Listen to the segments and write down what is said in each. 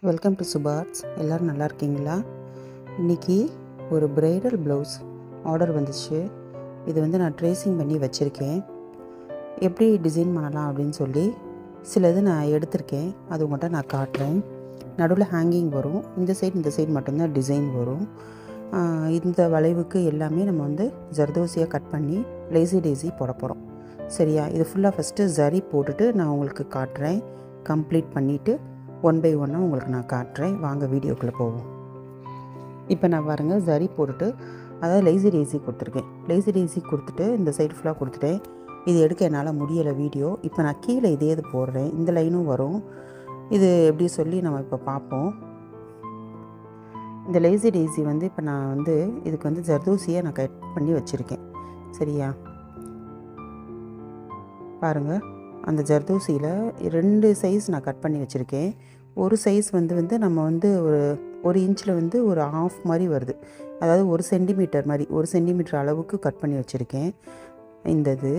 Welcome to சுபார்ட்ஸ். எல்லோரும் நல்லா இருக்கீங்களா? இன்றைக்கி ஒரு ப்ரைடல் ப்ளவுஸ் ஆர்டர் வந்துச்சு. இது வந்து நான் ட்ரேசிங் பண்ணி வச்சுருக்கேன். எப்படி டிசைன் பண்ணலாம் அப்படின்னு சொல்லி சிலது நான் எடுத்திருக்கேன். அது உங்கள்கிட்ட நான் காட்டுறேன். நடுவில் ஹேங்கிங் வரும். இந்த சைடு மட்டும்தான் டிசைன் வரும். இந்த வளைவுக்கு எல்லாமே நம்ம வந்து ஜர்தோசியாக கட் பண்ணி லேசி டேசி போட போகிறோம். சரியா? இது ஃபுல்லாக ஃபஸ்ட்டு ஜரி போட்டுட்டு நான் உங்களுக்கு காட்டுறேன். கம்ப்ளீட் பண்ணிவிட்டு ஒன் பை ஒன்னாக உங்களுக்கு நான் காட்டுறேன். வாங்க வீடியோக்குள்ளே போவோம். இப்போ நான் பாருங்கள், ஜரி போட்டுட்டு அதாவது லேசி டேசி கொடுத்துருக்கேன். லேசி டேசி கொடுத்துட்டு இந்த சைடு ஃபுல்லாக கொடுத்துட்டேன். இது எடுக்க என்னால் முடியலை வீடியோ. இப்போ நான் கீழே இதே இது போடுறேன். இந்த லைனும் வரும். இது எப்படி சொல்லி நம்ம இப்போ பார்ப்போம். இந்த லேசி டேசி வந்து இப்போ நான் வந்து இதுக்கு வந்து ஜர்தோசியை நான் கட் பண்ணி வச்சுருக்கேன். சரியா? பாருங்கள், அந்த ஜர்தோசியில் 2 சைஸ் நான் கட் பண்ணி வச்சுருக்கேன். ஒரு சைஸ் வந்து நம்ம வந்து ஒரு இன்ச்சில் வந்து ஒரு ஆஃப் மாதிரி வருது. அதாவது 1 சென்டிமீட்டர் மாதிரி 1 சென்டிமீட்டர் அளவுக்கு கட் பண்ணி வச்சுருக்கேன். இது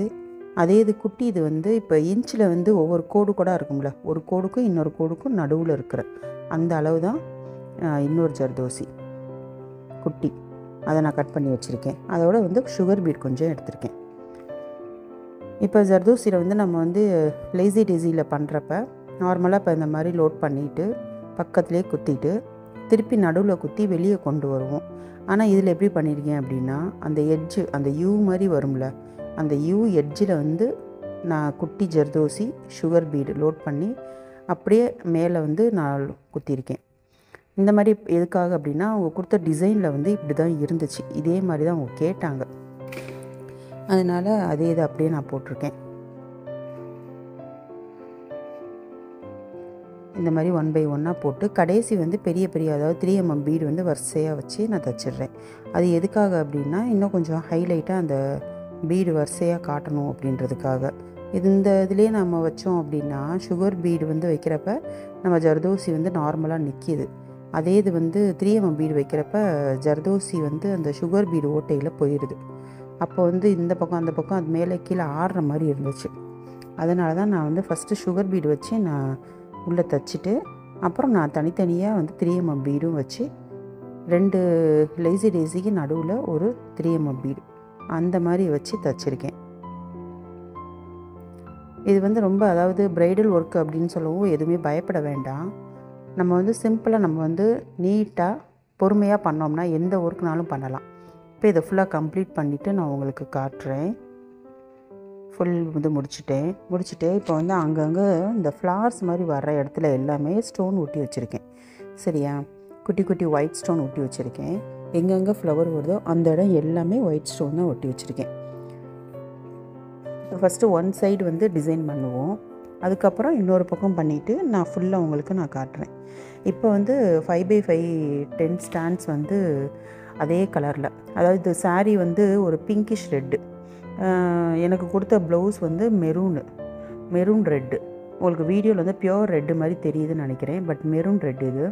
அதே இது குட்டி. இது வந்து இப்போ இன்ச்சில் வந்து ஒவ்வொரு கோடு கூட இருக்கும்ல, ஒரு கோடுக்கும் இன்னொரு கோடுக்கும் நடுவில் இருக்கிற அந்த அளவு தான் இன்னொரு ஜர்தோசி குட்டி. அதை நான் கட் பண்ணி வச்சுருக்கேன். அதோட வந்து சுகர் பீட் கொஞ்சம் எடுத்திருக்கேன். இப்போ ஜர்தோசியில் வந்து நம்ம வந்து லேசி டேசியில் பண்ணுறப்ப நார்மலாக இப்போ இந்த மாதிரி லோட் பண்ணிவிட்டு பக்கத்துலேயே குத்திட்டு திருப்பி நடுவில் குத்தி வெளியே கொண்டு வருவோம். ஆனால் இதில் எப்படி பண்ணியிருக்கேன் அப்படின்னா, அந்த எட்ஜு அந்த யூ மாதிரி வரும்ல, அந்த யூ எட்ஜில் வந்து நான் குட்டி ஜர்தோசி சுகர் பீடு லோட் பண்ணி அப்படியே மேலே வந்து நான் குத்திருக்கேன். இந்த மாதிரி எதுக்காக அப்படின்னா, அவங்க கொடுத்த டிசைனில் வந்து இப்படி தான் இருந்துச்சு. இதே மாதிரி தான் அவங்க கேட்டாங்க. அதனால் அதே இது அப்படியே நான் போட்டிருக்கேன். இந்த மாதிரி ஒன் பை ஒன்னாக போட்டு கடைசி வந்து பெரிய அதாவது 3mm பீடு வந்து வரிசையாக வச்சு நான் தைச்சிடுறேன். அது எதுக்காக அப்படின்னா, இன்னும் கொஞ்சம் ஹைலைட்டாக அந்த பீடு வரிசையாக காட்டணும் அப்படின்றதுக்காக. இந்த இதுலேயே நம்ம வச்சோம் அப்படின்னா, சுகர் பீடு வந்து வைக்கிறப்ப நம்ம ஜர்தோசி வந்து நார்மலாக நிற்கிது. அதே இது வந்து 3mm பீடு வைக்கிறப்ப ஜர்தோசி வந்து அந்த சுகர் பீடு ஓட்டையில் போயிடுது. அப்போ வந்து இந்த பக்கம் அந்த பக்கம் அது மேலே கீழே ஆடுற மாதிரி இருந்துச்சு. அதனால தான் நான் வந்து ஃபஸ்ட்டு சுகர் பீடு வச்சு நான் உள்ளே தைச்சிட்டு அப்புறம் நான் தனித்தனியாக வந்து 3mm பீடும் வச்சு 2 லேசி டேசிக்கு நடுவில் ஒரு 3mm பீடு அந்த மாதிரி வச்சு தைச்சிருக்கேன். இது வந்து ரொம்ப அதாவது ப்ரைடல் ஒர்க் அப்படின்னு சொல்லவும் எதுவுமே பயப்பட வேண்டாம். நம்ம வந்து சிம்பிளாக நம்ம வந்து நீட்டாக பொறுமையாக பண்ணோம்னா எந்த ஒர்க்னாலும் பண்ணலாம். இப்போ இதை ஃபுல்லாக கம்ப்ளீட் பண்ணிவிட்டு நான் உங்களுக்கு காட்டுறேன். ஃபுல் வந்து முடிச்சுட்டு இப்போ வந்து அங்கங்கே இந்த ஃப்ளார்ஸ் மாதிரி வர்ற இடத்துல எல்லாமே ஸ்டோன் ஒட்டி வச்சுருக்கேன். சரியா? குட்டி ஒயிட் ஸ்டோன் ஒட்டி வச்சுருக்கேன். எங்கெங்கே ஃப்ளவர் வருதோ அந்த இடம் எல்லாமே ஒயிட் ஸ்டோன் தான் ஒட்டி வச்சுருக்கேன். ஃபஸ்ட்டு ஒன் சைடு வந்து டிசைன் பண்ணுவோம். அதுக்கப்புறம் இன்னொரு பக்கம் பண்ணிவிட்டு நான் ஃபுல்லாக உங்களுக்கு நான் காட்டுறேன். இப்போ வந்து 5x5 10 ஸ்டாண்ட்ஸ் வந்து அதே கலரில், அதாவது இது சாரீ வந்து ஒரு பிங்கிஷ் ரெட்டு. எனக்கு கொடுத்த ப்ளவுஸ் வந்து மெரூன் ரெட்டு. உங்களுக்கு வீடியோவில் வந்து பியோர் ரெட்டு மாதிரி தெரியுதுன்னு நினைக்கிறேன். பட் மெரூன் ரெட்டு இது.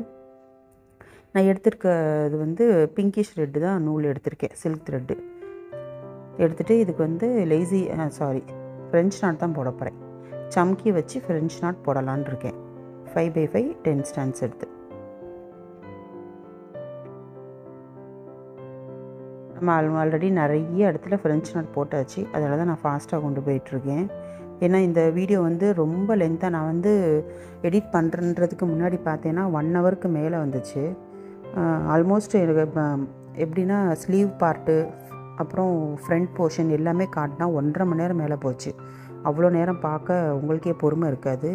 நான் எடுத்திருக்கிறது வந்து பிங்கிஷ் ரெட்டு தான் நூல் எடுத்திருக்கேன். சில்க் த்ரெட்டு எடுத்துகிட்டு இதுக்கு வந்து ஃப்ரெஞ்ச் நாட் தான் போட போகிறேன். சம்கி வச்சு ஃப்ரெஞ்ச் நாட் போடலான் இருக்கேன். 5x5 10 ஸ்டாண்ட்ஸ் எடுத்து நம்ம ஆல்ரெடி நிறைய இடத்துல ஃப்ரெஞ்ச் நாட் போட்டாச்சு. அதனால தான் நான் ஃபாஸ்ட்டாக கொண்டு போயிட்டுருக்கேன். ஏன்னா இந்த வீடியோ வந்து ரொம்ப லென்த்தாக நான் வந்து எடிட் பண்ணுறதுக்கு முன்னாடி பார்த்தேன்னா 1 ஹவருக்கு மேலே வந்துச்சு. ஆல்மோஸ்ட் எனக்கு எப்படின்னா ஸ்லீவ் பார்ட்டு அப்புறம் ஃப்ரண்ட் போர்ஷன் எல்லாமே காட்டினா 1.5 மணி நேரம் மேலே போச்சு. அவ்வளோ நேரம் பார்க்க உங்களுக்கே பொறுமை இருக்காது.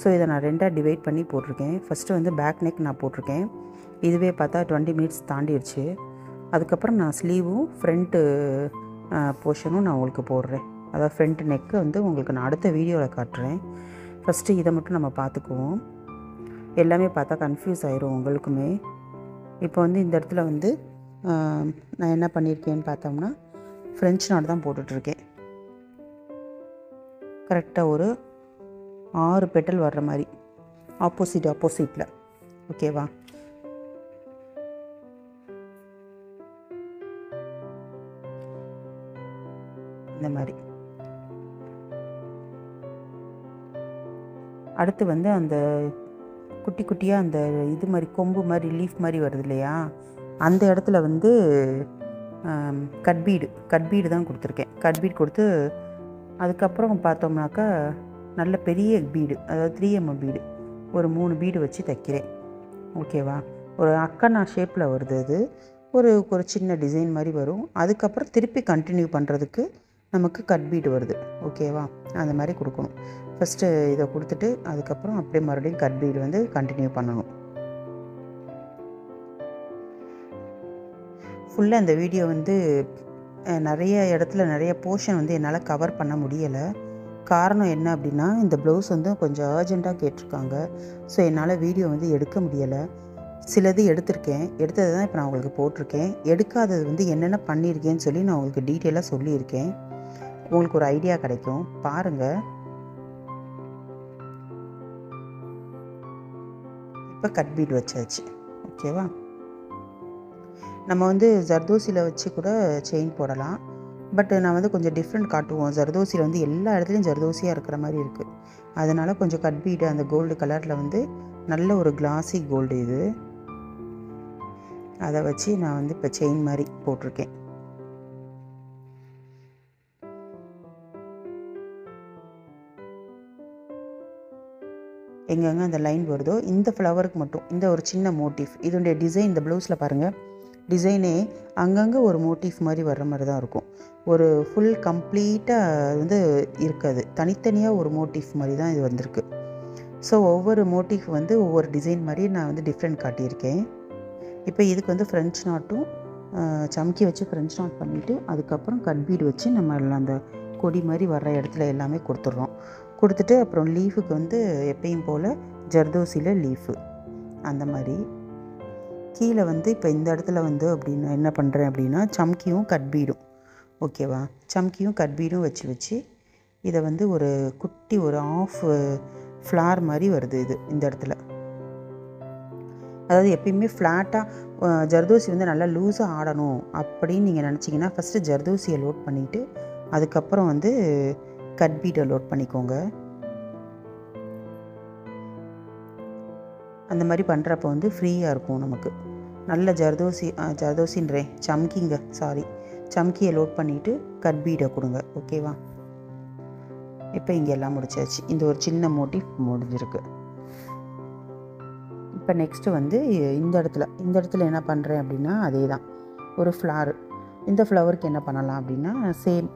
ஸோ இதை நான் 2ஆக டிவைட் பண்ணி போட்டிருக்கேன். ஃபஸ்ட்டு வந்து பேக் நெக் நான் போட்டிருக்கேன். இதுவே பார்த்தா 20 மினிட்ஸ் தாண்டிடுச்சு. அதுக்கப்புறம் நான் ஸ்லீவும் ஃப்ரண்ட்டு போர்ஷனும் நான் உங்களுக்கு போடுறேன். அதாவது ஃப்ரண்ட் நெக்கு வந்து உங்களுக்கு நான் அடுத்த வீடியோவில் காட்டுறேன். ஃபஸ்ட்டு இதை மட்டும் நம்ம பார்த்துக்குவோம். எல்லாமே பார்த்தா கன்ஃபியூஸ் ஆயிரும் உங்களுக்குமே. இப்போ வந்து இந்த இடத்துல வந்து நான் என்ன பண்ணியிருக்கேன்னு பார்த்தோம்னா, ஃப்ரெஞ்ச் நாட் தான் போட்டுட்ருக்கேன். கரெக்டாக ஒரு 6 பெட்டல் வர்ற மாதிரி ஆப்போசிட்டில். ஓகேவா? இந்த மாதிரி அடுத்து வந்து அந்த குட்டி குட்டியாக அந்த இது மாதிரி கொம்பு மாதிரி லீஃப் மாதிரி வருது இல்லையா, அந்த இடத்துல வந்து கட்பீடு தான் கொடுத்துருக்கேன். கட்பீடு கொடுத்து அதுக்கப்புறம் பார்த்தோம்னாக்கா நல்ல பெரிய பீடு, அதாவது 3mm பீடு ஒரு 3 பீடு வச்சு தைக்கிறேன். ஓகேவா? ஒரு அக்கனா ஷேப்பில் வருது. அது ஒரு சின்ன டிசைன் மாதிரி வரும். அதுக்கப்புறம் திருப்பி கண்டினியூ பண்ணுறதுக்கு நமக்கு கட்பீடு வருது. ஓகேவா? அந்த மாதிரி கொடுக்கணும். ஃபஸ்ட்டு இதை கொடுத்துட்டு அதுக்கப்புறம் அப்படியே மறுபடியும் கட்பீடு வந்து கண்டினியூ பண்ணணும். ஃபுல்லாக இந்த வீடியோ வந்து நிறைய இடத்துல நிறைய போர்ஷன் வந்து என்னால் கவர் பண்ண முடியலை. காரணம் என்ன அப்படின்னா, இந்த ப்ளவுஸ் வந்து கொஞ்சம் அர்ஜெண்ட்டாக கேட்டிருக்காங்க. ஸோ என்னால் வீடியோ வந்து எடுக்க முடியலை. சிலது எடுத்திருக்கேன், எடுத்தது தான் இப்போ நான் உங்களுக்கு போட்டிருக்கேன். எடுக்காதது வந்து என்னென்ன பண்ணியிருக்கேன்னு சொல்லி நான் உங்களுக்கு டீட்டெயிலாக சொல்லியிருக்கேன். உங்களுக்கு ஒரு ஐடியா கிடைக்கும், பாருங்கள். இப்போ கட்பீட் வச்சாச்சு. ஓகேவா? நம்ம வந்து ஜர்தோசியில் வச்சு கூட செயின் போடலாம். பட் நான் வந்து கொஞ்சம் டிஃப்ரெண்ட் காட்டுவோம். ஜர்தோசியில் வந்து எல்லா இடத்துலையும் ஜர்தோசியாக இருக்கிற மாதிரி இருக்குது. அதனால் கொஞ்சம் கட்பீடு அந்த கோல்டு கலரில் வந்து நல்ல ஒரு கிளாஸி கோல்டு இது, அதை வச்சு நான் வந்து இப்போ செயின் மாதிரி போட்டிருக்கேன். எங்கெங்கே அந்த லைன் வருதோ இந்த ஃப்ளவருக்கு மட்டும் இந்த ஒரு சின்ன மோட்டிஃப், இதனுடைய டிசைன் இந்த ப்ளவுஸில் பாருங்கள், டிசைனே அங்கங்கே ஒரு மோட்டிஃப் மாதிரி வர்ற மாதிரி தான் இருக்கும். ஒரு ஃபுல் கம்ப்ளீட்டாக வந்து இருக்காது, தனித்தனியாக ஒரு மோட்டிஃப் மாதிரி தான் இது வந்திருக்கு. ஸோ ஒவ்வொரு மோட்டிஃப் வந்து ஒவ்வொரு டிசைன் மாதிரி நான் வந்து டிஃப்ரெண்ட் காட்டியிருக்கேன். இப்போ இதுக்கு வந்து ஃப்ரெஞ்ச் நாட்டும் சம்கி வச்சு ஃப்ரெஞ்ச் நாட் பண்ணிவிட்டு அதுக்கப்புறம் கட்பீடு வச்சு நம்ம அந்த கொடி மாதிரி வர்ற இடத்துல எல்லாமே கொடுத்துட்றோம். கொடுத்துட்டு அப்புறம் லீஃபுக்கு வந்து எப்பயும் போல் ஜர்தோசியில் லீஃபு அந்த மாதிரி கீழே வந்து இப்போ இந்த இடத்துல வந்து அப்படின்னு என்ன பண்ணுறேன் அப்படின்னா சம்கியும் கட்பீடும். ஓகேவா? சம்கியும் கட்பீடும் வச்சு இதை வந்து ஒரு குட்டி ஒரு ஆஃப் ஃப்ளார் மாதிரி வருது இது இந்த இடத்துல. அதாவது எப்பயுமே ஃப்ளாட்டாக ஜர்தோசி வந்து நல்லா லூஸாக ஆடணும் அப்படின்னு நீங்கள் நினச்சிங்கன்னா ஃபஸ்ட்டு ஜர்தோசியை லோட் பண்ணிவிட்டு அதுக்கப்புறம் வந்து கட்பீடை லோட் பண்ணிக்கோங்க. அந்த மாதிரி பண்ணுறப்போ வந்து ஃப்ரீயாக இருக்கும் நமக்கு. நல்ல ஜர்தோசின்றேன் சம்கியை லோட் பண்ணிவிட்டு கட்பீடை கொடுங்க. ஓகேவா? இப்போ இங்கே எல்லாம் முடிச்சாச்சு. இந்த ஒரு சின்ன மோட்டிவ் முடிஞ்சிருக்கு. இப்போ நெக்ஸ்ட்டு வந்து இந்த இடத்துல என்ன பண்ணுறேன் அப்படின்னா அதே தான் ஒரு ஃப்ளாரு. இந்த ஃப்ளவருக்கு என்ன பண்ணலாம் அப்படின்னா சேம்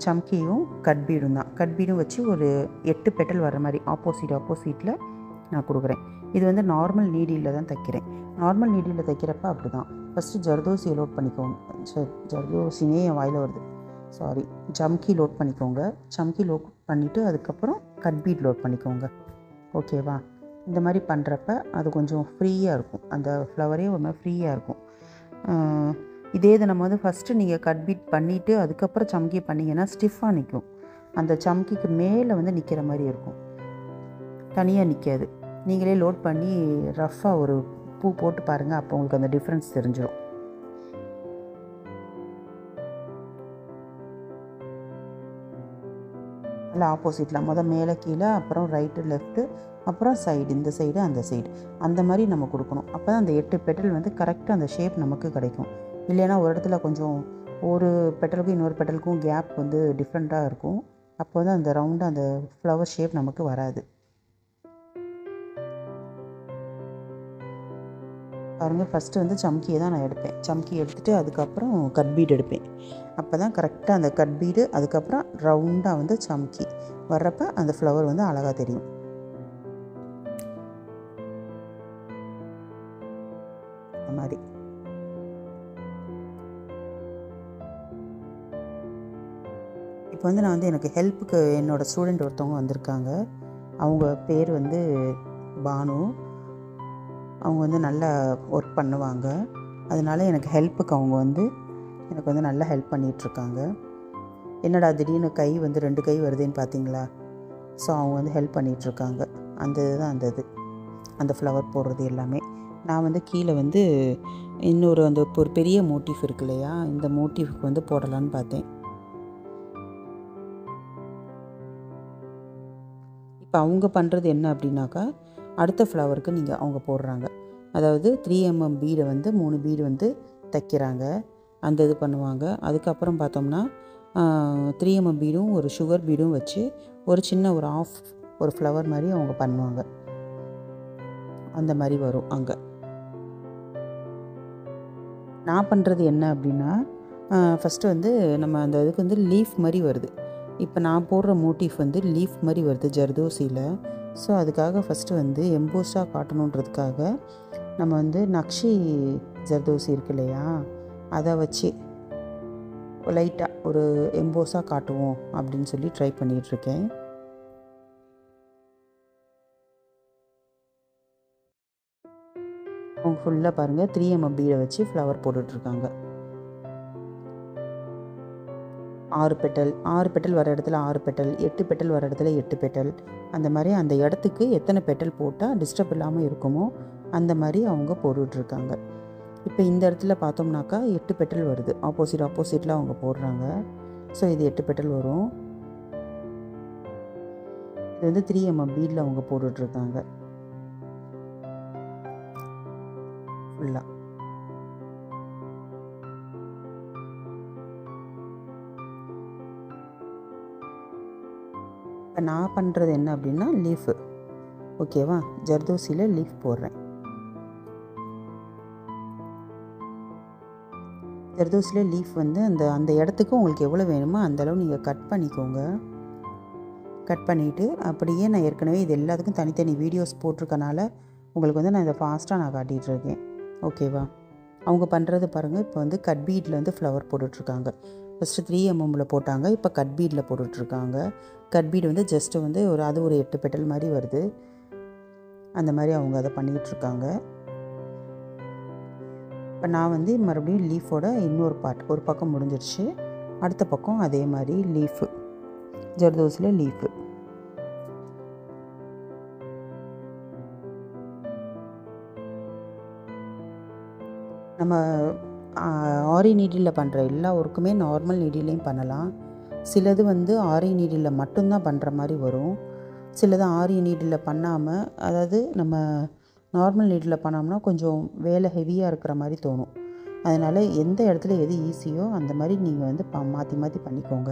சம்கியும் கட்பீடும் தான். கட்பீடும் வச்சு ஒரு 8 பெட்டல் வர மாதிரி ஆப்போசிட்டில் நான் கொடுக்குறேன். இது வந்து நார்மல் நீடியில் தான் தைக்கிறேன். நார்மல் நீடியில் தைக்கிறப்ப அப்படி தான் ஃபஸ்ட்டு ஜர்தோசியை லோட் பண்ணிக்கோங்க. ஜர்தோசினே என் வாயில் வருது, சாரி. சம்கி லோட் பண்ணிக்கோங்க. சம்கி லோட் பண்ணிவிட்டு அதுக்கப்புறம் கட்பீட் லோட் பண்ணிக்கோங்க. ஓகேவா? இந்த மாதிரி பண்ணுறப்ப அது கொஞ்சம் ஃப்ரீயாக இருக்கும். அந்த ஃப்ளவரே ஒரு மாதிரி ஃப்ரீயாக இருக்கும். இதே இது நம்ம வந்து ஃபஸ்ட்டு நீங்கள் கட்பீட் பண்ணிவிட்டு அதுக்கப்புறம் சம்கி பண்ணிங்கன்னா ஸ்டிஃபாக நிற்கும். அந்த சம்கிக்கு மேலே வந்து நிற்கிற மாதிரி இருக்கும், தனியாக நிற்காது. நீங்களே லோட் பண்ணி ரஃப்பாக ஒரு பூ போட்டு பாருங்கள், அப்போ உங்களுக்கு அந்த டிஃப்ரென்ஸ் தெரிஞ்சிடும். இல்லை ஆப்போசிட்டில் மேலே கீழே, அப்புறம் ரைட்டு லெஃப்ட்டு, அப்புறம் சைடு, இந்த சைடு அந்த சைடு, அந்த மாதிரி நம்ம கொடுக்கணும். அப்போ தான் அந்த 8 பெட்டல் வந்து கரெக்டாக அந்த ஷேப் நமக்கு கிடைக்கும். இல்லைன்னா ஒரு இடத்துல கொஞ்சம் ஒரு பெட்டலுக்கும் இன்னொரு பெட்டலுக்கும் கேப் வந்து டிஃப்ரெண்ட்டாக இருக்கும். அப்போ வந்து அந்த ரவுண்டாக அந்த ஃப்ளவர் ஷேப் நமக்கு வராது. பாருங்கள், ஃபஸ்ட்டு வந்து சம்கியை தான் நான் எடுப்பேன். சம்கி எடுத்துகிட்டு அதுக்கப்புறம் கட்பீடு எடுப்பேன். அப்போ தான் கரெக்டாக அந்த கட்பீடு அதுக்கப்புறம் ரவுண்டாக வந்து சம்கி வர்றப்ப அந்த ஃப்ளவர் வந்து அழகாக தெரியும். அந்த மாதிரி இப்போ வந்து நான் வந்து எனக்கு ஹெல்ப்புக்கு என்னோடய ஸ்டூடெண்ட் ஒருத்தவங்க வந்திருக்காங்க. அவங்க பேர் வந்து பானு. அவங்க வந்து நல்லா ஒர்க் பண்ணுவாங்க. அதனால் எனக்கு ஹெல்ப்புக்கு அவங்க வந்து எனக்கு வந்து நல்லா ஹெல்ப் பண்ணிகிட்ருக்காங்க. என்னடா திடீர்னு கை வந்து 2 கை வருதுன்னு பார்த்தீங்களா? ஸோ அவங்க வந்து ஹெல்ப் பண்ணிகிட்ருக்காங்க. அந்த இதுதான் அந்த ஃப்ளவர் போடுறது எல்லாமே. நான் வந்து கீழே வந்து இன்னொரு ஒரு பெரிய மோட்டிவ் இருக்கு இல்லையா, இந்த மோட்டிவ்க்கு வந்து போடலான்னு பார்த்தேன். இப்போ அவங்க பண்ணுறது என்ன அப்படின்னாக்கா, அடுத்த ஃப்ளவருக்கு அவங்க போடுறாங்க. அதாவது 3mm பீடை வந்து 3 பீடு வந்து தைக்கிறாங்க, அந்த இது பண்ணுவாங்க. அதுக்கப்புறம் பார்த்தோம்னா 3mm பீடும் ஒரு சுகர் பீடும் வச்சு ஒரு சின்ன ஒரு ஃப்ளவர் மாதிரி அவங்க பண்ணுவாங்க. அந்த மாதிரி வரும். அங்கே நான் பண்ணுறது என்ன அப்படின்னா, ஃபஸ்ட்டு வந்து நம்ம அந்த இதுக்கு வந்து லீஃப் மாதிரி வருது. இப்போ நான் போடுற மோட்டிஃப் வந்து லீஃப் மாதிரி வருது ஜர்தோசியில். ஸோ அதுக்காக ஃபஸ்ட்டு வந்து எம்போஸ்டாக காட்டணுன்றதுக்காக நம்ம வந்து நக்ஷி ஜர்தோசி இருக்கு இல்லையா, அதை வச்சு லைட்டாக ஒரு எம்போஸாக காட்டுவோம் அப்படின்னு சொல்லி ட்ரை பண்ணிகிட்ருக்கேன். அவங்க ஃபுல்லாக பாருங்கள் 3mm பீடை வச்சு ஃப்ளவர் போட்டுட்ருக்காங்க. 6 பெட்டல் வர இடத்துல 6 பெட்டல், 8 பெட்டல் வர இடத்துல 8 பெட்டல், அந்த மாதிரி அந்த இடத்துக்கு எத்தனை பெட்டல் போட்டால் டிஸ்டர்ப் இல்லாமல் இருக்குமோ அந்த மாதிரி அவங்க போட்டுட்ருக்காங்க. இப்போ இந்த இடத்துல பார்த்தோம்னாக்கா 8 பெட்டல் வருது. ஆப்போசிட்டில் அவங்க போடுறாங்க. ஸோ இது 8 பெட்டல் வரும். இது வந்து 3mm பீடில் அவங்க போட்டுட்ருக்காங்க ஃபுல்லாக. இப்போ நான் பண்ணுறது என்ன அப்படின்னா லீஃபு. ஓகேவா, ஜர்தோசியில் லீஃப் போடுறேன். ஜர்தோசியில் லீஃப் வந்து அந்த இடத்துக்கு உங்களுக்கு எவ்வளோ வேணுமோ அந்தளவு நீங்கள் கட் பண்ணிக்கோங்க. கட் பண்ணிவிட்டு அப்படியே நான் ஏற்கனவே இது எல்லாத்துக்கும் தனித்தனி வீடியோஸ் போட்டிருக்கனால உங்களுக்கு வந்து நான் இதை ஃபாஸ்ட்டாக நான் காட்டிகிட்ருக்கேன். ஓகேவா, அவங்க பண்ணுறது பாருங்கள். இப்போ வந்து கட் பீடில் வந்து ஃப்ளவர் போட்டுட்ருக்காங்க. ஃபஸ்ட்டு 3mmல போட்டாங்க, இப்போ கட் பீடில் போட்டுட்ருக்காங்க. கட் பீடு வந்து ஜஸ்ட்டு வந்து அது ஒரு 8 பெட்டல் மாதிரி வருது. அந்த மாதிரி அவங்க அதை பண்ணிகிட்ருக்காங்க. இப்போ நான் வந்து மறுபடியும் லீஃபோட இன்னொரு ஒரு பக்கம் முடிஞ்சிருச்சு. அடுத்த பக்கம் அதே மாதிரி லீஃபு, ஜர்தோசியில் லீஃபு. நம்ம ஆரி நீடிலில் பண்ணுற எல்லா ஒர்க்குமே நார்மல் நீடிலையும் பண்ணலாம். சிலது வந்து ஆரி நீடிலில் மட்டும்தான் பண்ணுற மாதிரி வரும். சிலது ஆரி நீடிலில் பண்ணாமல், அதாவது நம்ம நார்மல் நீடிலில் பண்ணோம்னா கொஞ்சம் வேலை ஹெவியாக இருக்கிற மாதிரி தோணும். அதனால் எந்த இடத்துல எது ஈஸியோ அந்த மாதிரி நீங்கள் வந்து மாற்றி மாற்றி பண்ணிக்கோங்க.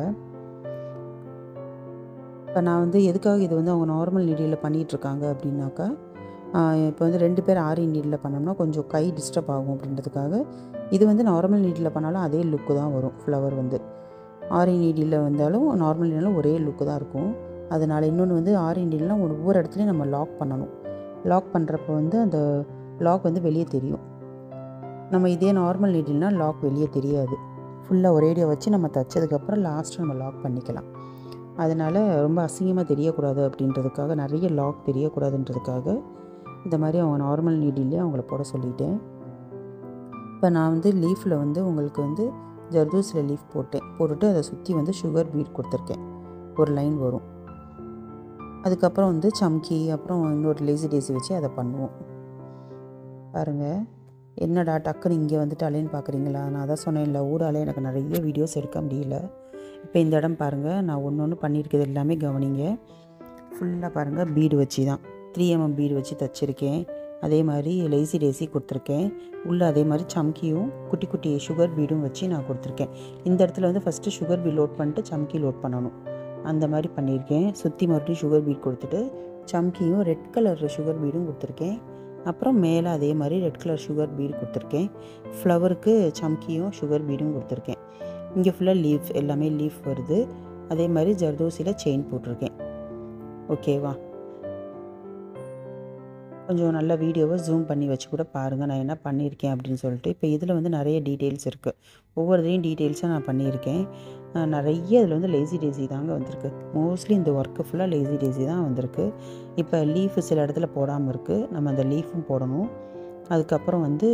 இப்போ நான் வந்து எதுக்காக இது வந்து அவங்க நார்மல் நீடிலில் பண்ணிகிட்ருக்காங்க அப்படின்னாக்கா, இப்போ வந்து 2 பேர் ஆரி நீடிலில் பண்ணோம்னா கொஞ்சம் கை டிஸ்டர்ப் ஆகும் அப்படின்றதுக்காக. இது வந்து நார்மல் நீடிலில் பண்ணாலும் அதே லுக்கு தான் வரும். ஃப்ளவர் வந்து ஆரி நீடிலில் வந்தாலும் நார்மல் நீடிலும் ஒரே லுக்கு தான் இருக்கும். அதனால் இன்னொன்று வந்து ஆரி நீடில்னால் ஒவ்வொரு இடத்துலையும் நம்ம லாக் பண்ணணும். லாக் பண்ணுறப்போ வந்து அந்த லாக் வந்து வெளியே தெரியும். நம்ம இதே நார்மல் நீடில்னால் லாக் வெளியே தெரியாது. ஃபுல்லாக ஒரேடியாக வச்சு நம்ம தைச்சதுக்கப்புறம் லாஸ்ட்டு நம்ம லாக் பண்ணிக்கலாம். அதனால் ரொம்ப அசிங்கமாக தெரியக்கூடாது அப்படின்றதுக்காக, நிறைய லாக் தெரியக்கூடாதுன்றதுக்காக இந்த மாதிரி அவங்க நார்மல் நீடிலே அவங்கள போட சொல்லிட்டேன். இப்போ நான் வந்து லீஃபில் வந்து உங்களுக்கு வந்து ஜர்தோசியில் லீஃப் போட்டுட்டு அதை சுற்றி வந்து சுகர் பீட் கொடுத்துருக்கேன். ஒரு லைன் வரும். அதுக்கப்புறம் வந்து சம்கி, அப்புறம் இன்னொரு லேசி டேசி வச்சு அதை பண்ணுவோம். பாருங்கள், என்னடா டக்குன்னு இங்கே வந்துட்டாலேன்னு பார்க்குறீங்களா? நான் அதான் சொன்னேன்ல, ஊடாலே எனக்கு நிறைய வீடியோஸ் எடுக்க முடியல. இப்போ இந்த இடம் பாருங்கள், நான் ஒன்று பண்ணியிருக்கிறது எல்லாமே கவனிங்க. ஃபுல்லாக பாருங்கள், பீடு வச்சு தான் 3mm பீடு வச்சு தைச்சிருக்கேன். அதே மாதிரி லேசி டேசி கொடுத்துருக்கேன். உள்ளே அதே மாதிரி சம்கியும் குட்டி குட்டி சுகர் பீடும் வச்சு நான் கொடுத்துருக்கேன். இந்த இடத்துல வந்து ஃபஸ்ட்டு சுகர் பீட் லோட் பண்ணிட்டு சம்கி லோட் பண்ணணும். அந்த மாதிரி பண்ணியிருக்கேன். சுற்றி மறுபடியும் சுகர் பீட் கொடுத்துட்டு சம்கியும் ரெட் கலர் சுகர் பீடும் கொடுத்துருக்கேன். அப்புறம் மேலே அதே மாதிரி ரெட் கலர் சுகர் பீடு கொடுத்துருக்கேன். ஃப்ளவருக்கு சம்கியும் சுகர் பீடும் கொடுத்துருக்கேன். இங்கே ஃபுல்லாக லீஃப், எல்லாமே லீஃப் வருது. அதே மாதிரி ஜர்தோசியில் செயின் போட்டிருக்கேன். ஓகேவா, கொஞ்சம் நல்ல வீடியோவை ஜூம் பண்ணி வச்சு கூட பாருங்கள் நான் என்ன பண்ணியிருக்கேன் அப்படின்னு சொல்லிட்டு. இப்போ இதில் வந்து நிறைய டீட்டெயில்ஸ் இருக்குது. ஒவ்வொருத்தையும் டீட்டெயில்ஸாக நான் பண்ணியிருக்கேன். நிறைய இதில் வந்து லேசி டேசி தாங்க வந்திருக்கு. மோஸ்ட்லி இந்த ஒர்க்கு ஃபுல்லாக லேசி டேசி தான் வந்திருக்கு. இப்போ லீஃபு சில இடத்துல போடாமல் இருக்குது, நம்ம அந்த லீஃபும் போடணும். அதுக்கப்புறம் வந்து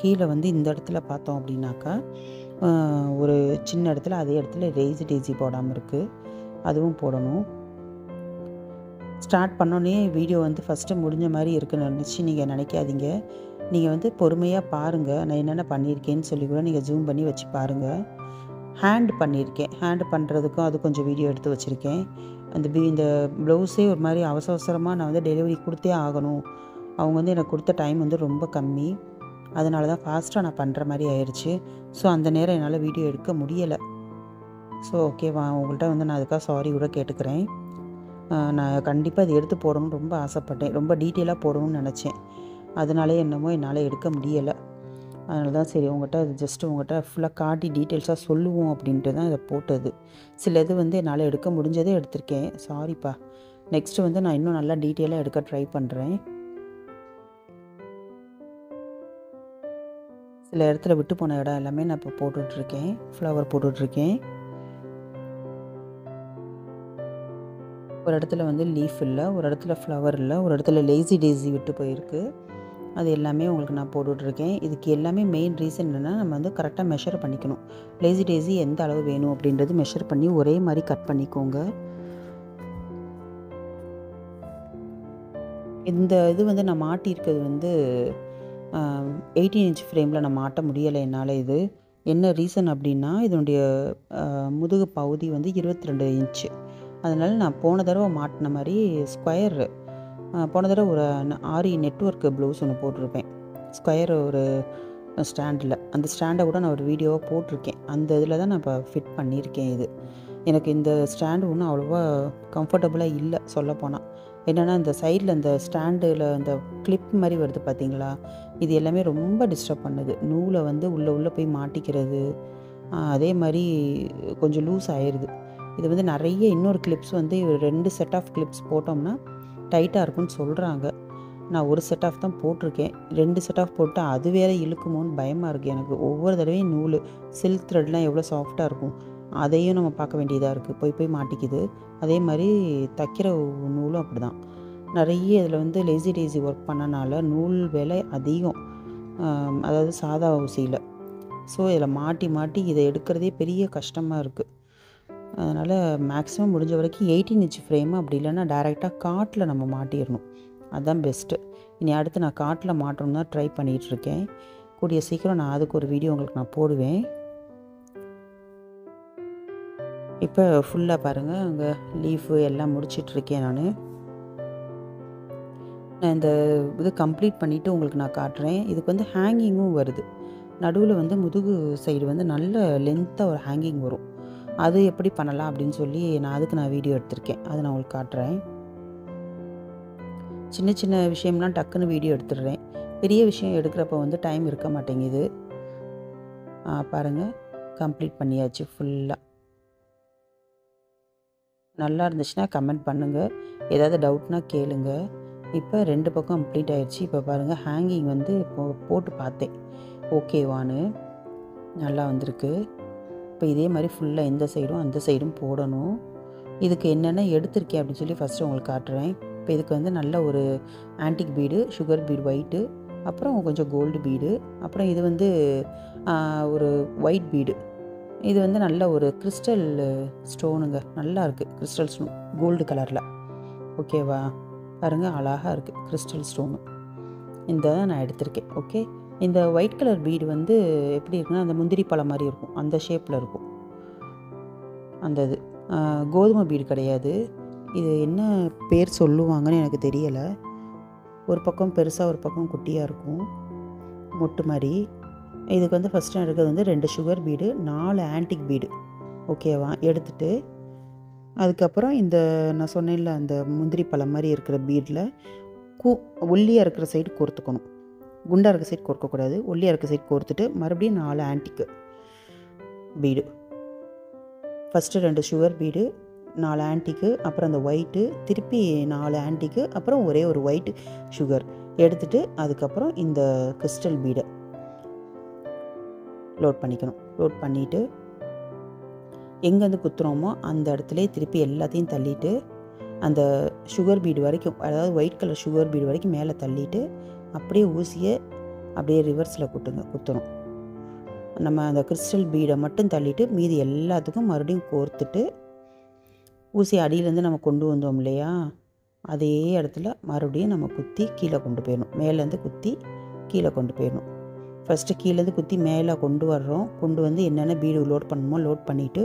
கீழே வந்து இந்த இடத்துல பார்த்தோம் அப்படின்னாக்கா ஒரு சின்ன இடத்துல அதே இடத்துல லேசி டேசி போடாமல் இருக்குது, அதுவும் போடணும். ஸ்டார்ட் பண்ணோன்னே வீடியோ வந்து ஃபஸ்ட்டு முடிஞ்ச மாதிரி இருக்குன்னு நீங்கள் நினைக்காதீங்க. நீங்கள் வந்து பொறுமையாக பாருங்கள். நான் என்னென்ன பண்ணியிருக்கேன்னு சொல்லி கூட நீங்கள் ஜூம் பண்ணி வச்சு பாருங்கள். ஹேண்ட் பண்ணியிருக்கேன். ஹேண்டு பண்ணுறதுக்கும் அது கொஞ்சம் வீடியோ எடுத்து வச்சுருக்கேன். இந்த ப்ளவுஸே ஒரு மாதிரி அவசரமாக நான் வந்து டெலிவரி கொடுத்தே ஆகணும். அவங்க வந்து எனக்கு கொடுத்த டைம் வந்து ரொம்ப கம்மி. அதனால தான் ஃபாஸ்ட்டாக நான் பண்ணுற மாதிரி ஆயிடுச்சு. ஸோ அந்த நேரம் என்னால் வீடியோ எடுக்க முடியலை. ஸோ ஓகேவா, உங்கள்கிட்ட வந்து நான் அதுக்காக சாரி கூட கேட்டுக்கிறேன். நான் கண்டிப்பாக இது எடுத்து போடணும்னு ரொம்ப ஆசைப்பட்டேன். ரொம்ப டீட்டெயிலாக போடணும்னு நினச்சேன். அதனாலே என்னமோ என்னால் எடுக்க முடியலை. அதனால தான் சரி உங்கள்கிட்ட அது ஜஸ்ட்டு உங்கள்கிட்ட ஃபுல்லாக காட்டி டீட்டெயில்ஸாக சொல்லுவோம் அப்படின்ட்டு தான் இதை போட்டது. சில இது வந்து என்னால் எடுக்க முடிஞ்சதே எடுத்திருக்கேன். சாரிப்பா. நெக்ஸ்ட்டு வந்து நான் இன்னும் நல்லா டீட்டெயிலாக எடுக்க ட்ரை பண்ணுறேன். சில இடத்துல விட்டு போன இடம் எல்லாமே நான் இப்போ போட்டுட்ருக்கேன். ஃப்ளவர் போட்டுட்ருக்கேன். ஒரு இடத்துல வந்து லீஃப் இல்லை, ஒரு இடத்துல ஃப்ளவர் இல்லை, ஒரு இடத்துல லேசி டேஸி விட்டு போயிருக்கு. அது எல்லாமே உங்களுக்கு நான் போட்டுட்ருக்கேன். இதுக்கு எல்லாமே மெயின் ரீசன் என்னென்னா, நம்ம வந்து கரெக்டாக மெஷர் பண்ணிக்கணும். லேசி டேஸி எந்த அளவு வேணும் அப்படின்றது மெஷர் பண்ணி ஒரே மாதிரி கட் பண்ணிக்கோங்க. இந்த இது வந்து நான் மாட்டியிருக்கிறது வந்து 18 இன்ச் ஃப்ரேமில் நான் மாட்ட முடியலை என்னால். இது என்ன ரீசன் அப்படின்னா, இதனுடைய முதுகு பகுதி வந்து 22 இன்ச்சு. அதனால் நான் போன தடவை மாட்டின மாதிரி ஸ்கொயர், போன தடவை ஒரு ஆரி நெட்வொர்க் ப்ளவுஸ் ஒன்று போட்டிருப்பேன் ஸ்கொயர் ஒரு ஸ்டாண்டில். அந்த ஸ்டாண்டை கூட நான் ஒரு வீடியோவாக போட்டிருக்கேன். அந்த இதில் தான் நான் இப்போ ஃபிட் பண்ணியிருக்கேன். இது எனக்கு இந்த ஸ்டாண்டு ஒன்றும் அவ்வளோவா கம்ஃபர்டபுளாக இல்லை சொல்லப்போனால். என்னென்னா இந்த சைடில் இந்த ஸ்டாண்டில் அந்த கிளிப் மாதிரி வருது பார்த்தீங்களா, இது எல்லாமே ரொம்ப டிஸ்டர்ப் பண்ணுது. நூலை வந்து உள்ளே போய் மாட்டிக்கிறது, அதே மாதிரி கொஞ்சம் லூஸ் ஆயிடுது. இது வந்து நிறைய இன்னொரு கிளிப்ஸ் வந்து 2 செட் ஆஃப் கிளிப்ஸ் போட்டோம்னா டைட்டாக இருக்குன்னு சொல்கிறாங்க. நான் ஒரு செட் ஆஃப் தான் போட்டிருக்கேன். 2 செட் ஆஃப் போட்டு அது வேறு இழுக்குமோன்னு பயமாக இருக்குது எனக்கு. ஒவ்வொரு தடவையும் நூல் சில்க் த்ரெட்லாம் எவ்வளோ சாஃப்டாக இருக்கும், அதையும் நம்ம பார்க்க வேண்டியதாக இருக்குது. போய் மாட்டிக்குது. அதே மாதிரி தைக்கிற நூலும் அப்படி தான். நிறைய இதில் வந்து லேசி டேஸி ஒர்க் பண்ணனால நூல் விலை அதிகம், அதாவது சாதா ஊசியில். ஸோ இதில் மாட்டி இதை எடுக்கிறதே பெரிய கஷ்டமாக இருக்குது. அதனால் மேக்ஸிமம் முடிஞ்ச வரைக்கும் 18 இன்ச் ஃப்ரேமு, அப்படி இல்லைன்னா டைரெக்டாக காட்டில் நம்ம மாட்டிடணும். அதுதான் பெஸ்ட்டு. இனி அடுத்து நான் காட்டில் மாட்டணும்னு தான் ட்ரை பண்ணிகிட்ருக்கேன். கூடிய சீக்கிரம் நான் அதுக்கு ஒரு வீடியோ உங்களுக்கு நான் போடுவேன். இப்போ ஃபுல்லாக பாருங்கள், அங்கே லீஃபு எல்லாம் முடிச்சிட்ருக்கேன். நான் இந்த இது கம்ப்ளீட் பண்ணிவிட்டு உங்களுக்கு நான் காட்டுறேன். இதுக்கு வந்து ஹேங்கிங்கும் வருது. நடுவில் வந்து முதுகு சைடு வந்து நல்ல லென்த்தாக ஒரு ஹேங்கிங் வரும். அது எப்படி பண்ணலாம் அப்படின்னு சொல்லி அதுக்கு நான் வீடியோ எடுத்திருக்கேன். அதை நான் உங்களுக்கு காட்டுறேன். சின்ன விஷயம்லாம் டக்குன்னு வீடியோ எடுத்துடுறேன். பெரிய விஷயம் எடுக்கிறப்ப வந்து டைம் இருக்க மாட்டேங்குது. பாருங்கள், கம்ப்ளீட் பண்ணியாச்சு ஃபுல்லாக. நல்லா இருந்துச்சுன்னா கமெண்ட் பண்ணுங்கள், ஏதாவது டவுட்னா கேளுங்க. இப்போ 2 பக்கம் கம்ப்ளீட் ஆகிடுச்சு. இப்போ பாருங்கள், ஹேங்கிங் வந்து போட்டு பார்த்தேன் ஓகேவான்னு, நல்லா வந்திருக்கு. இப்போ இதே மாதிரி ஃபுல்லாக இந்த சைடும் அந்த சைடும் போடணும். இதுக்கு என்னென்ன எடுத்திருக்கேன் அப்படின்னு சொல்லி ஃபஸ்ட்டு உங்களுக்கு காட்டுறேன். இப்போ இதுக்கு வந்து நல்ல ஒரு antique bead, sugar bead white, அப்புறம் கொஞ்சம் கோல்டு பீடு, அப்புறம் இது வந்து ஒரு ஒயிட் பீடு. இது வந்து நல்ல ஒரு கிறிஸ்டல் ஸ்டோனுங்க, நல்லா இருக்குது. கிறிஸ்டல் ஸ்டோன் கோல்டு கலரில், ஓகேவா? பாருங்கள், அழகாக இருக்குது கிறிஸ்டல் ஸ்டோனு. இந்த நான் எடுத்திருக்கேன். ஓகே, இந்த ஒயிட் கலர் பீடு வந்து எப்படி இருக்குன்னா, அந்த முந்திரி பழம் மாதிரி இருக்கும், அந்த ஷேப்பில் இருக்கும். அந்த இது கோதுமை பீடு கிடையாது. இது என்ன பேர் சொல்லுவாங்கன்னு எனக்கு தெரியலை. ஒரு பக்கம் பெருசாக ஒரு பக்கம் குட்டியாக இருக்கும், மொட்டு மாதிரி. இதுக்கு வந்து ஃபஸ்ட்டு எடுக்கிறது வந்து 2 சுகர் பீடு, 4 ஆன்டிக் பீடு, ஓகேவா? எடுத்துகிட்டு அதுக்கப்புறம் இந்த நான் சொன்னேன்ல, அந்த முந்திரி பழம் மாதிரி இருக்கிற பீடில் ஒல்லியாக இருக்கிற சைடு கோர்த்துக்கணும். குண்டாக இருக்க சைடு கோர்க்கக்கூடாது, ஒல்லியாக இருக்க சைடு கோர்த்துட்டு மறுபடியும் 4 antique bead. First 2 sugar bead, 4 antique, அப்புறம் அந்த ஒயிட்டு, திருப்பி 4 ஆன்டிக்கு, அப்புறம் ஒரே ஒரு ஒயிட் சுகர் எடுத்துகிட்டு அதுக்கப்புறம் இந்த கிறிஸ்டல் பீடை லோட் பண்ணிக்கணும். லோட் பண்ணிவிட்டு எங்கேருந்து குத்துறோமோ அந்த இடத்துல திருப்பி எல்லாத்தையும் தள்ளிட்டு அந்த சுகர் பீடு வரைக்கும், அதாவது ஒயிட் கலர் சுகர் பீடு வரைக்கும் மேலே தள்ளிட்டு அப்படியே ஊசியை அப்படியே ரிவர்ஸில் குத்தணும். நம்ம அந்த கிறிஸ்டல் பீடை மட்டும் தள்ளிட்டு மீதி எல்லாத்துக்கும் மறுபடியும் கோர்த்துட்டு ஊசி அடியிலேருந்து நம்ம கொண்டு வந்தோம் இல்லையா, அதே இடத்துல மறுபடியும் நம்ம குத்தி கீழே கொண்டு போயிடணும். மேலேருந்து குத்தி கீழே கொண்டு போயிடணும். ஃபஸ்ட்டு கீழேருந்து குத்தி மேலே கொண்டு வர்றோம். கொண்டு வந்து என்னென்ன பீடு லோட் பண்ணணுமோ லோட் பண்ணிவிட்டு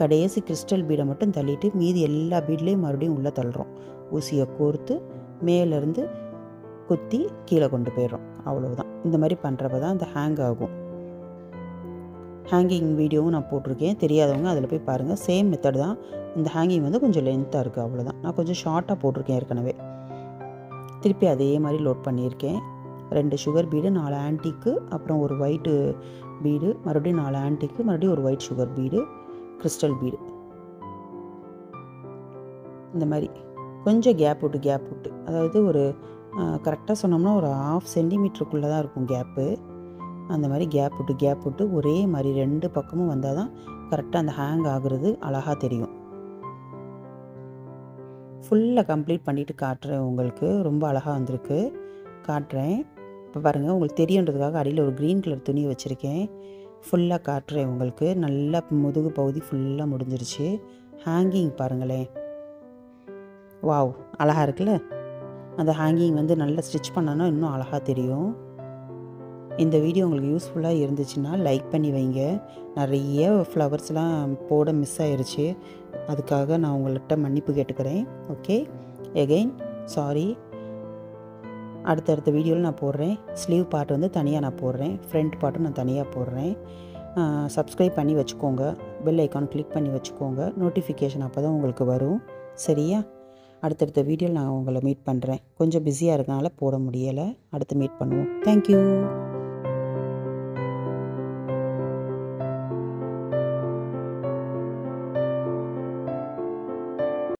கடைசி கிறிஸ்டல் பீடை மட்டும் தள்ளிட்டு மீதி எல்லா பீட்லேயும் மறுபடியும் உள்ளே தள்ளுறோம். ஊசியை கோர்த்து மேலேருந்து குத்தி கீழே கொண்டு போயிடுறோம். அவ்வளவுதான். இந்த மாதிரி பண்ணுறப்ப தான் இந்த ஹேங் ஆகும். ஹேங்கிங் வீடியோவும் நான் போட்டிருக்கேன், தெரியாதவங்க அதில் போய் பாருங்கள். சேம் மெத்தட் தான். இந்த ஹேங்கிங் வந்து கொஞ்சம் லென்த்தாக இருக்குது, அவ்வளோதான். நான் கொஞ்சம் ஷார்ட்டாக போட்டிருக்கேன் ஏற்கனவே. திருப்பி அதே மாதிரி லோட் பண்ணியிருக்கேன். 2 சுகர் பீடு, 4 ஆன்டிக்கு, அப்புறம் ஒரு ஒயிட்டு பீடு, மறுபடியும் 4 ஆன்டிக்கு, மறுபடியும் ஒரு white sugar bead, crystal bead. இந்த மாதிரி கொஞ்சம் கேப் விட்டு, அதாவது ஒரு கரெக்டாக சொன்னோம்னா ஒரு 1/2 சென்டிமீட்டருக்குள்ளே தான் இருக்கும் கேப்பு. அந்த மாதிரி கேப் விட்டு ஒரே மாதிரி 2 பக்கமும் வந்தால் தான் கரெக்டாக அந்த ஹேங் ஆகுறது அழகாக தெரியும். ஃபுல்லாக கம்ப்ளீட் பண்ணிவிட்டு காட்டுறேன் உங்களுக்கு. ரொம்ப அழகாக வந்திருக்கு, காட்டுறேன். இப்போ பாருங்கள், உங்களுக்கு தெரியுன்றதுக்காக அடியில் ஒரு க்ரீன் கலர் துணி வச்சுருக்கேன். ஃபுல்லாக காட்டுறேன் உங்களுக்கு. நல்லா முதுகு பகுதி ஃபுல்லாக முடிஞ்சிருச்சு. ஹேங்கிங் பாருங்களேன், வாவ், அழகாக இருக்குல்ல. அந்த ஹேங்கிங் வந்து நல்லா ஸ்டிச் பண்ணோன்னா இன்னும் அழகாக தெரியும். இந்த வீடியோ உங்களுக்கு யூஸ்ஃபுல்லாக இருந்துச்சுன்னா லைக் பண்ணி வைங்க. நிறைய ஃப்ளவர்ஸ்லாம் போட மிஸ் ஆயிடுச்சு, அதுக்காக நான் உங்கள்கிட்ட மன்னிப்பு கேட்டுக்கிறேன். Okay, again sorry. அடுத்தடுத்த வீடியோவில் நான் போடுறேன். ஸ்லீவ் பார்ட் வந்து தனியாக நான் போடுறேன், ஃப்ரண்ட் பார்ட்டும் நான் தனியாக போடுறேன். சப்ஸ்கிரைப் பண்ணி வச்சுக்கோங்க, பெல் ஐக்கான் கிளிக் பண்ணி வச்சுக்கோங்க. நோட்டிஃபிகேஷன் அப்போ தான் உங்களுக்கு வரும். சரியா? அடுத்தடுத்த வீடியோவில் நான் உங்களை மீட் பண்ணுறேன். கொஞ்சம் பிஸியாக இருக்கனால போட முடியலை. அடுத்து மீட் பண்ணுவோம். தேங்க்யூ.